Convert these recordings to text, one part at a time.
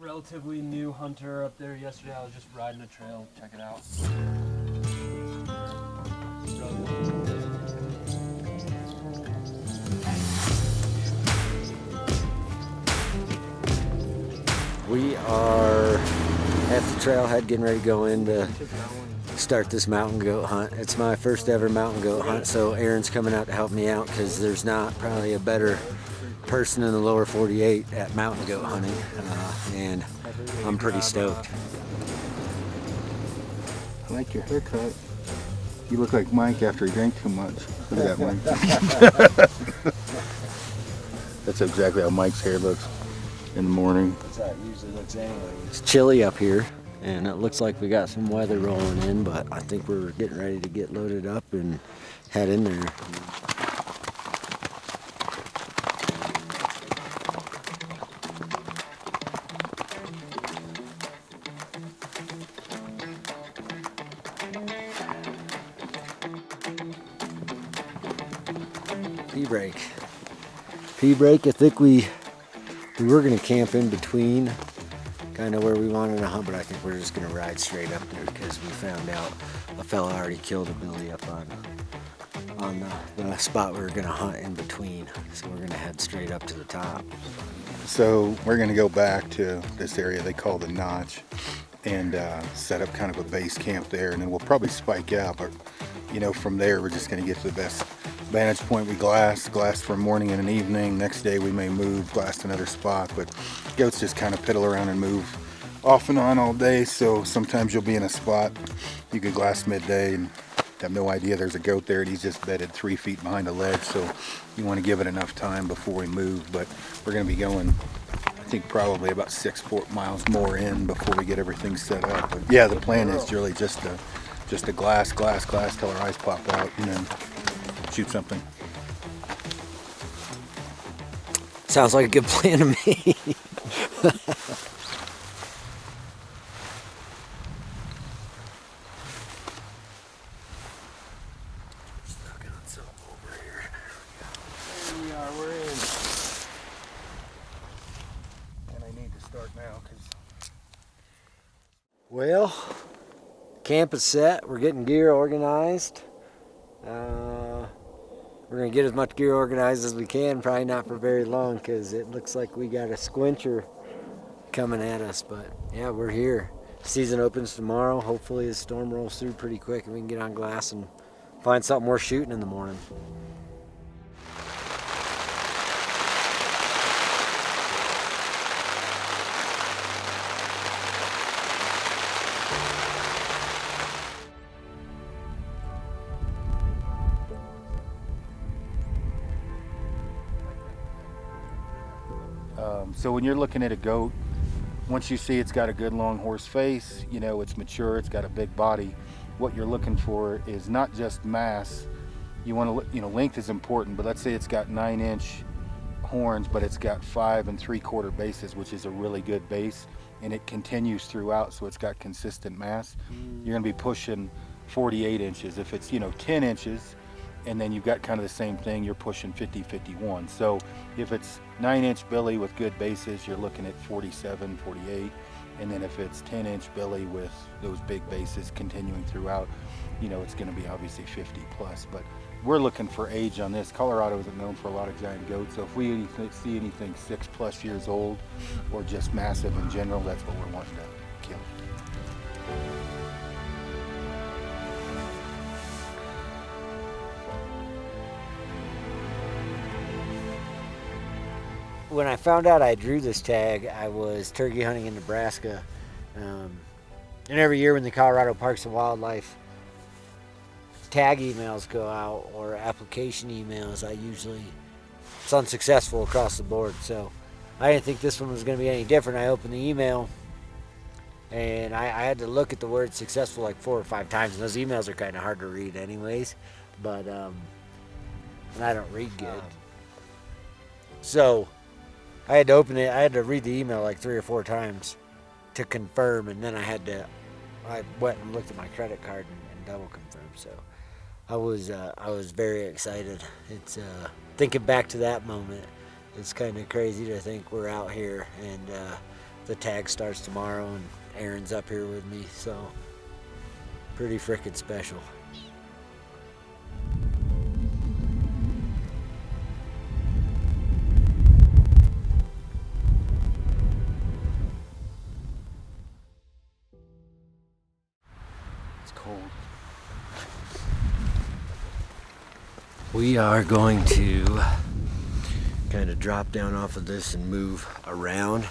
relatively new hunter up there yesterday. I was just riding a trail, check it out. We are at the trailhead getting ready to go in to start this mountain goat hunt. It's my first ever mountain goat hunt, so Aaron's coming out to help me out because there's not probably a better person in the lower 48 at mountain goat hunting, and I'm pretty stoked. I like your haircut. You look like Mike after he drank too much. Look at that, Mike. That's exactly how Mike's hair looks in the morning. That's how it usually looks anyway. It's chilly up here, and it looks like we got some weather rolling in, but I think we're getting ready to get loaded up and head in there. P-break. I think we were gonna camp in between, kind of where we wanted to hunt, but I think we're just gonna ride straight up there because we found out a fella already killed a billy up on the spot we were gonna hunt in between. So we're gonna head straight up to the top. So we're gonna go back to this area they call the Notch and set up kind of a base camp there, and then we'll probably spike out, but from there we're just gonna get to the best vantage point. We glass for morning and an evening. Next day we may move, glass another spot, but goats just kind of piddle around and move off and on all day, so sometimes you'll be in a spot you could glass midday and have no idea there's a goat there and he's just bedded 3 feet behind a ledge, so you want to give it enough time before we move. But we're going to be going, I think, probably about 6 miles more in before we get everything set up. But yeah, the plan is really just to glass till our eyes pop out and then shoot something. Sounds like a good plan to me. Well, camp is set. We're getting gear organized. We're going to get as much gear organized as we can, probably not for very long because it looks like we got a squincher coming at us. But yeah, we're here. Season opens tomorrow. Hopefully the storm rolls through pretty quick and we can get on glass and find something worth shooting in the morning. So when you're looking at a goat, once you see it's got a good long horse face, it's mature, it's got a big body, what you're looking for is not just mass. You want to, length is important, but let's say it's got 9-inch horns, but it's got 5 3/4 bases, which is a really good base, and it continues throughout, so it's got consistent mass. You're going to be pushing 48 inches. If it's 10 inches and then you've got kind of the same thing, you're pushing 50-51. So if it's 9-inch billy with good bases, you're looking at 47, 48. And then if it's 10-inch billy with those big bases continuing throughout, it's going to be obviously 50 plus. But we're looking for age on this. Colorado isn't known for a lot of giant goats, so if we see anything 6+ years old or just massive in general, that's what we're wanting to kill. When I found out I drew this tag, I was turkey hunting in Nebraska. And every year when the Colorado Parks and Wildlife tag emails go out or application emails, it's unsuccessful across the board. So I didn't think this one was going to be any different. I opened the email and I had to look at the word successful like 4 or 5 times. And those emails are kind of hard to read anyways, but and I don't read good. So I had to open it. I had to read the email like 3 or 4 times to confirm, and then I went and looked at my credit card and double confirmed. So I was very excited. It's thinking back to that moment, it's kind of crazy to think we're out here and the tag starts tomorrow and Aaron's up here with me, so pretty freaking special. Cold. We are going to kind of drop down off of this and move around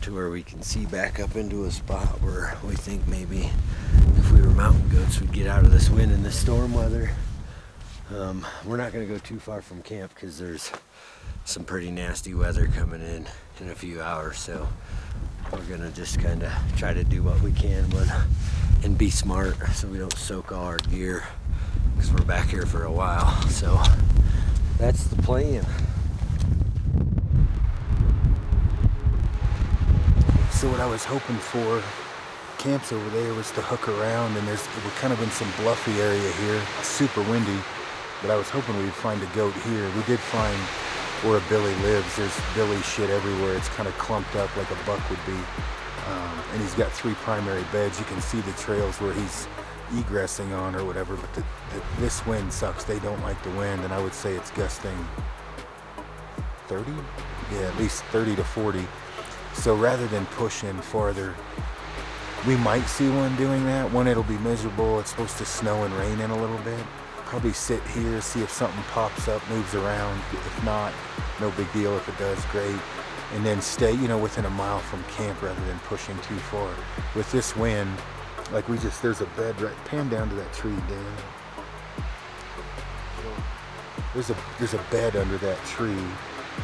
to where we can see back up into a spot where we think maybe if we were mountain goats we'd get out of this wind and this storm weather. We're not going to go too far from camp because there's some pretty nasty weather coming in a few hours, so we're going to just kind of try to do what we can and be smart so we don't soak all our gear because we're back here for a while. So that's the plan. So what I was hoping for, camps over there, was to hook around, and we're kind of in some bluffy area here. It's super windy, but I was hoping we'd find a goat here. We did find where a billy lives. There's billy shit everywhere. It's kind of clumped up like a buck would be. And he's got 3 primary beds. You can see the trails where he's egressing on or whatever, but this wind sucks. They don't like the wind, and I would say it's gusting 30? Yeah, at least 30 to 40. So rather than push in farther, we might see one doing that. One, it'll be miserable. It's supposed to snow and rain in a little bit. Probably sit here, see if something pops up, moves around. If not, no big deal. If it does, great. And then stay, within a mile from camp rather than pushing too far. With this wind, like there's a bed right, pan down to that tree, Dan. There's a bed under that tree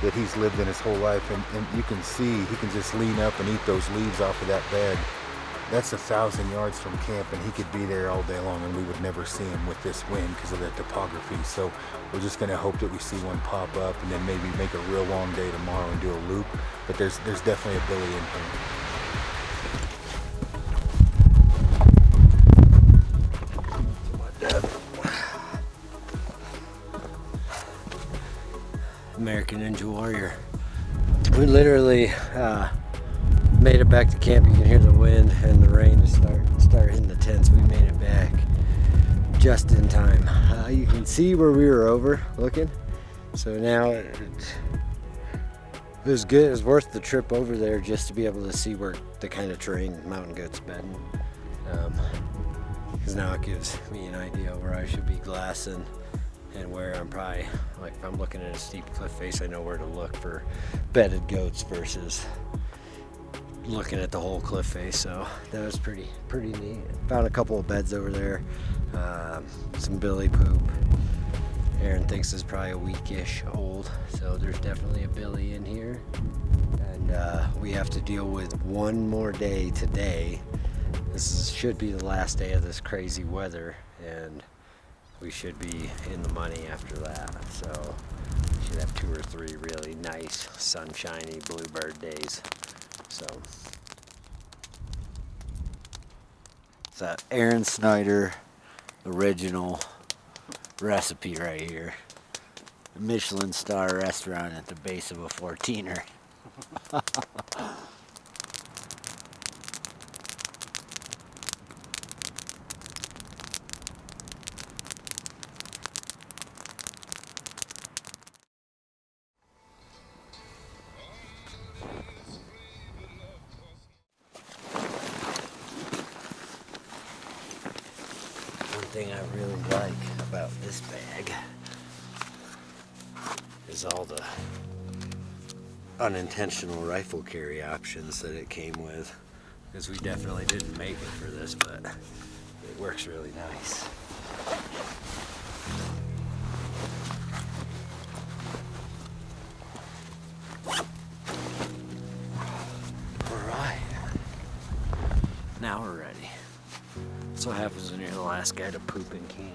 that he's lived in his whole life, and you can see he can just lean up and eat those leaves off of that bed. That's 1,000 yards from camp, and he could be there all day long, and we would never see him with this wind because of that topography. So we're just gonna hope that we see one pop up, and then maybe make a real long day tomorrow and do a loop. But there's definitely a billy in here. American Ninja Warrior. We literally made it back to camp. You can hear the wind and the rain to start hitting the tents. We made it back just in time. You can see where we were overlooking. So now it was good. It was worth the trip over there just to be able to see where the kind of terrain mountain goats bedding. Because now it gives me an idea where I should be glassing and where I'm probably, like if I'm looking at a steep cliff face, I know where to look for bedded goats versus looking at the whole cliff face. So that was pretty neat. Found a couple of beds over there, some billy poop. Aaron thinks it's probably a weekish old, so there's definitely a billy in here. And we have to deal with one more day today. Should be the last day of this crazy weather, and we should be in the money after that. So we should have 2 or 3 really nice sunshiny bluebird days. So it's that Aaron Snyder original recipe right here. A Michelin star restaurant at the base of a 14er. Thing I really like about this bag is all the unintentional rifle carry options that it came with, because we definitely didn't make it for this, but it works really nice. Alright, now we're ready. That's what happens when you're the last guy to poop in camp.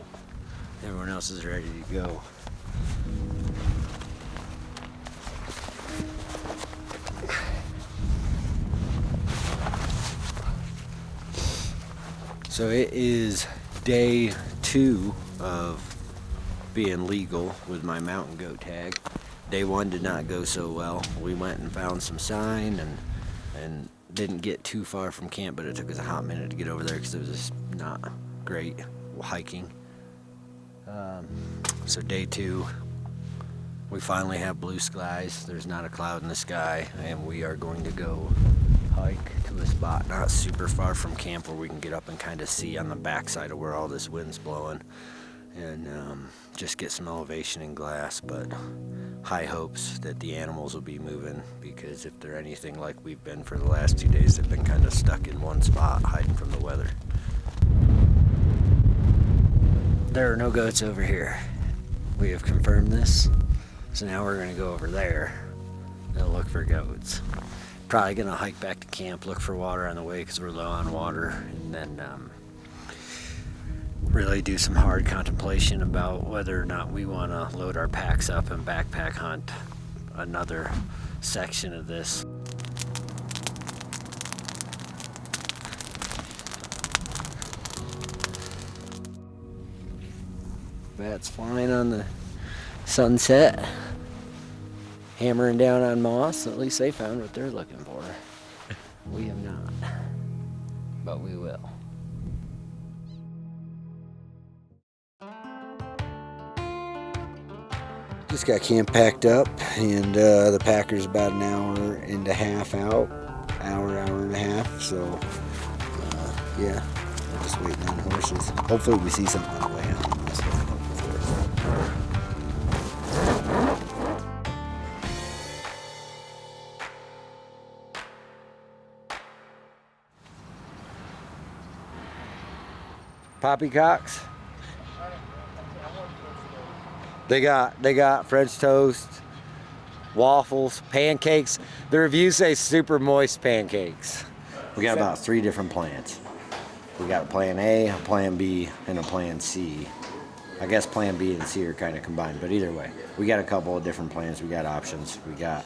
Everyone else is ready to go. So it is day 2 of being legal with my mountain goat tag. Day 1 did not go so well. We went and found some sign and Didn't get too far from camp, but it took us a hot minute to get over there because it was just not great hiking. So day 2, we finally have blue skies. There's not a cloud in the sky, and we are going to go hike to a spot not super far from camp where we can get up and kind of see on the backside of where all this wind's blowing, and just get some elevation and glass. But high hopes that the animals will be moving, because if they're anything like we've been for the last 2 days, they've been kind of stuck in one spot hiding from the weather. There are no goats over here. We have confirmed this. So now we're going to go over there and look for goats. Probably going to hike back to camp, look for water on the way because we're low on water, and then really do some hard contemplation about whether or not we want to load our packs up and backpack hunt another section of this. Bats flying on the sunset, hammering down on moss. At least they found what they're looking for. We have not, but we will. Just got camp packed up, and the packer's about an hour and a half out. Hour and a half, so yeah, we're just waiting on horses. Hopefully we see something on the way out. That's what I'm hoping for. Poppycocks. They got French toast, waffles, pancakes. The reviews say super moist pancakes. We got about 3 different plans. We got a plan A, a plan B, and a plan C. I guess plan B and C are kind of combined, but either way, we got a couple of different plans. We got options. We got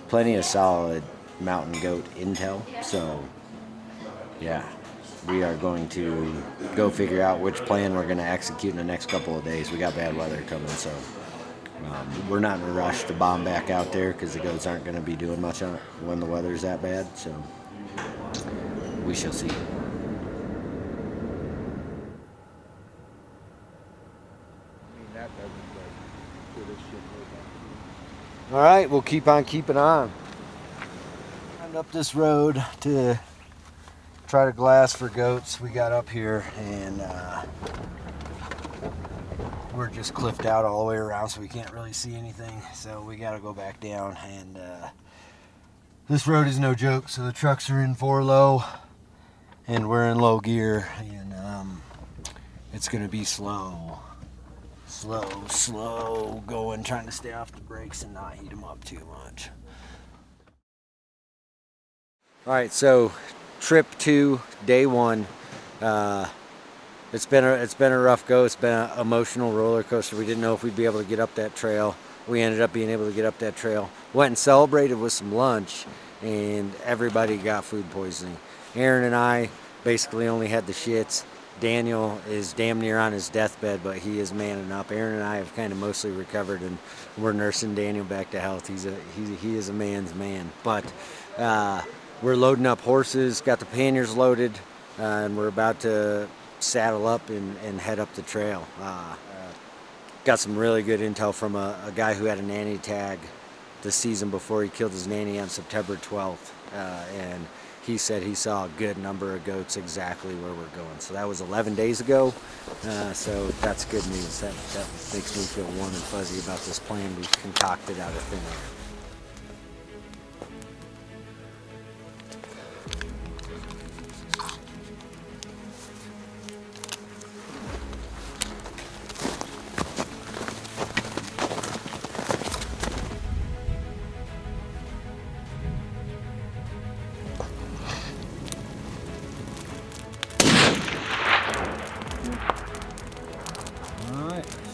plenty of solid mountain goat intel. So yeah, we are going to go figure out which plan we're going to execute in the next couple of days. We got bad weather coming, so we're not in a rush to bomb back out there because the goats aren't going to be doing much on it when the weather's that bad. So we shall see. All right, we'll keep on keeping on. Climbed up this road to try to glass for goats. We got up here and we're just cliffed out all the way around, so we can't really see anything. So we got to go back down, and this road is no joke. So the trucks are in 4 low, and we're in low gear, and it's gonna be slow going, trying to stay off the brakes and not heat them up too much. All right, so trip 2, day 1. It's been a rough go. It's been an emotional roller coaster. We didn't know if we'd be able to get up that trail. We ended up being able to get up that trail. Went and celebrated with some lunch, and everybody got food poisoning. Aaron and I basically only had the shits. Daniel is damn near on his deathbed, but he is manning up. Aaron and I have kind of mostly recovered, and we're nursing Daniel back to health. He is a man's man. But we're loading up horses, got the panniers loaded, and we're about to saddle up and head up the trail. Got some really good intel from a guy who had a nanny tag the season before he killed his nanny on September 12th, and he said he saw a good number of goats exactly where we're going. So that was 11 days ago, so that's good news. That makes me feel warm and fuzzy about this plan we've concocted out of thin air.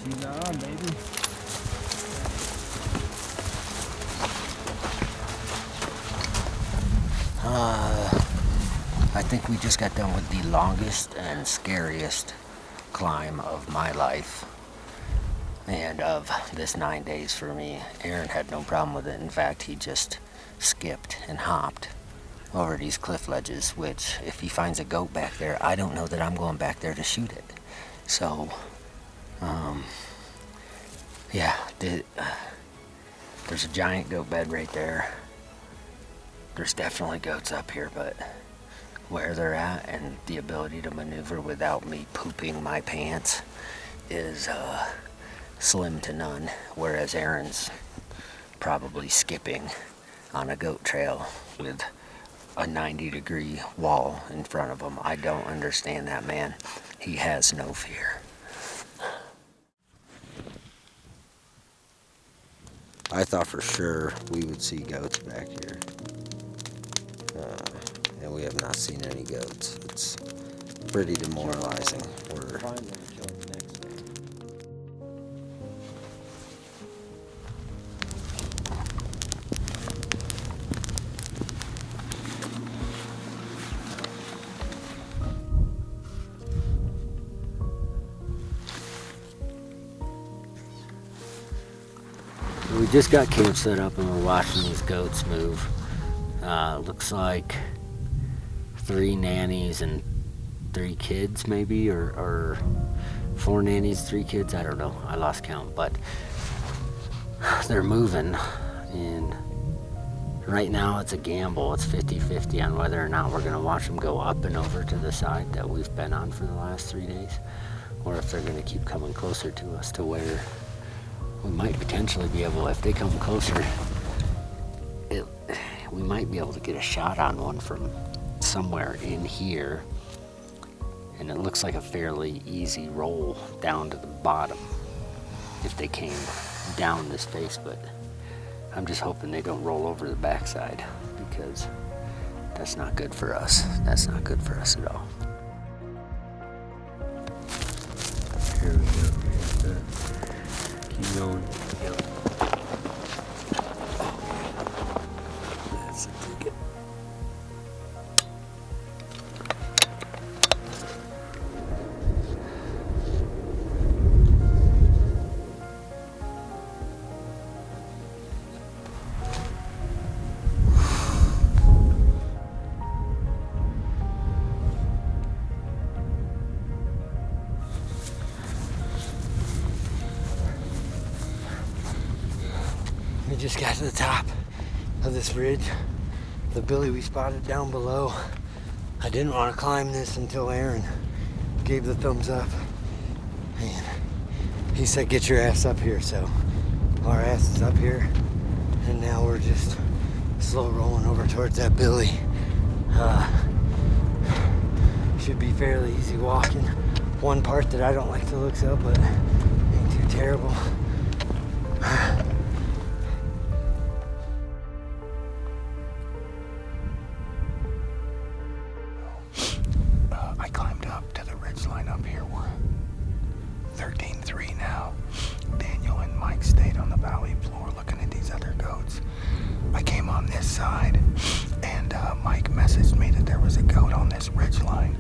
She's on, baby. I think we just got done with the longest and scariest climb of my life, and of this 9 days for me. Aaron had no problem with it. In fact, he just skipped and hopped over these cliff ledges, which if he finds a goat back there, I don't know that I'm going back there to shoot it. So, yeah, there's a giant goat bed right there. There's definitely goats up here, but where they're at and the ability to maneuver without me pooping my pants is slim to none, whereas Aaron's probably skipping on a goat trail with a 90-degree wall in front of him. I don't understand that man. He has no fear. I thought for sure we would see goats back here. And we have not seen any goats. It's pretty demoralizing. We're We just got camp set up and we're watching these goats move. Looks like 3 nannies and 3 kids maybe, or 4 nannies, 3 kids, I don't know, I lost count, but they're moving, and right now it's a gamble. It's 50-50 on whether or not we're gonna watch them go up and over to the side that we've been on for the last 3 days, or if they're gonna keep coming closer to us to where we might potentially be able, if they come closer, we might be able to get a shot on one from somewhere in here. And it looks like a fairly easy roll down to the bottom if they came down this face, but I'm just hoping they don't roll over the backside, because that's not good for us. That's not good for us at all. Here we go. Keep going. Yep. That's a ticket. We just got to the top of this ridge. The billy we spotted down below. I didn't want to climb this until Aaron gave the thumbs up. And he said, get your ass up here. So our ass is up here. And now we're just slow rolling over towards that billy. Should be fairly easy walking. One part that I don't like the looks of, but ain't too terrible. I climbed up to the ridge line up here. We're 13-3 now. Daniel and Mike stayed on the valley floor looking at these other goats. I came on this side, and Mike messaged me that there was a goat on this ridge line.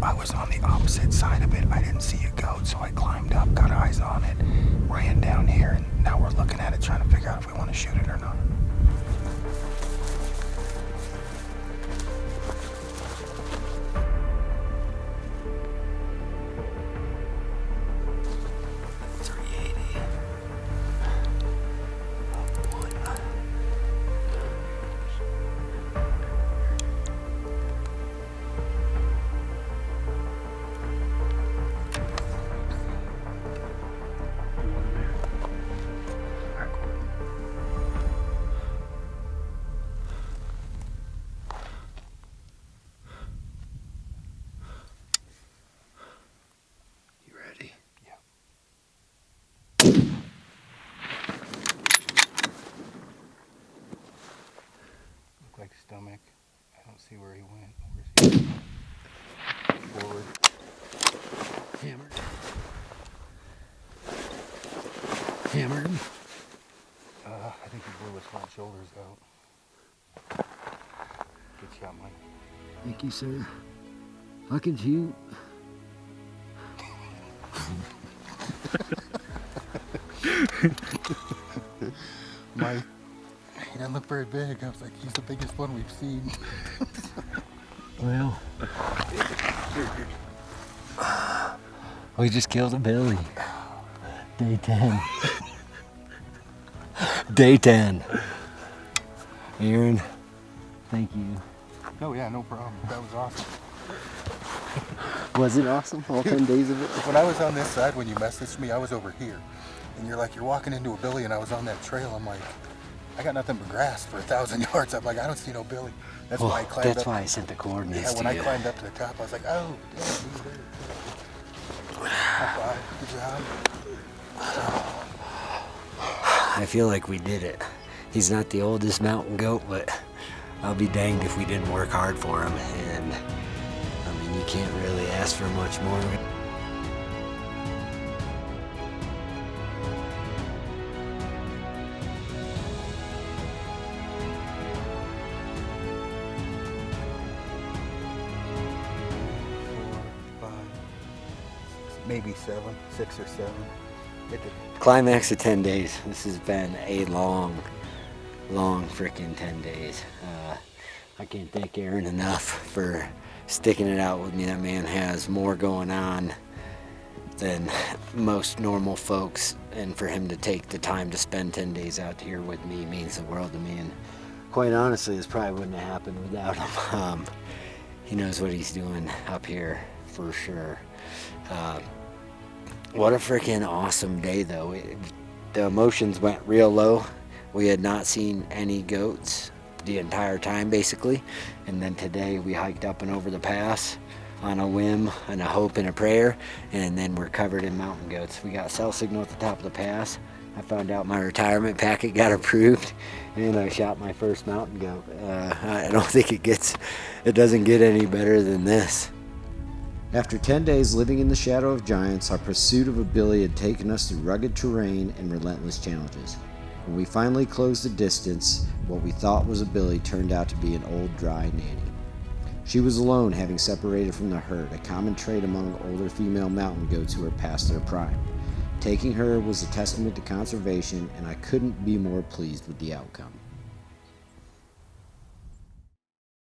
I was on the opposite side of it. I didn't see a goat, so I climbed up, got eyes on it, ran down here, and now we're looking at it, trying to figure out if we want to shoot it or not. Stomach. I don't see where he went. Where's he? Forward. Hammered. Hammered him. I think he blew his front shoulders out. Good shot, Mike. Thank you, sir. I can shoot. Mike, he doesn't look very big. I was like, he's the biggest one we've seen. Well, we just killed a Billy. Day 10. Day 10. Aaron, thank you. Oh yeah, no problem. That was awesome. Was it awesome? All 10 days of it? When I was on this side, when you messaged me, I was over here. And you're like, you're walking into a Billy, and I was on that trail. I'm like, I got nothing but grass for 1,000 yards. I'm like, I don't see no Billy. That's why I climbed up. That's why I sent the coordinates Yeah, when to I you. climbed up to the top, I was like, oh, damn, he's there. High five. Good job. I feel like we did it. He's not the oldest mountain goat, but I'll be danged if we didn't work hard for him. And I mean, you can't really ask for much more. Maybe 6 or 7. Climax of 10 days. This has been a long freaking 10 days. I can't thank Aaron enough for sticking it out with me. That man has more going on than most normal folks, and for him to take the time to spend 10 days out here with me means the world to me. And quite honestly, this probably wouldn't have happened without him. He knows what he's doing up here for sure. What a freaking awesome day, though. The emotions went real low. We had not seen any goats the entire time, basically. And then today we hiked up and over the pass on a whim and a hope and a prayer. And then we're covered in mountain goats. We got cell signal at the top of the pass. I found out my retirement packet got approved, and I shot my first mountain goat. I don't think it doesn't get any better than this. After 10 days living in the shadow of giants, our pursuit of a Billy had taken us through rugged terrain and relentless challenges. When we finally closed the distance, what we thought was a Billy turned out to be an old, dry nanny. She was alone, having separated from the herd, a common trait among older female mountain goats who are past their prime. Taking her was a testament to conservation, and I couldn't be more pleased with the outcome.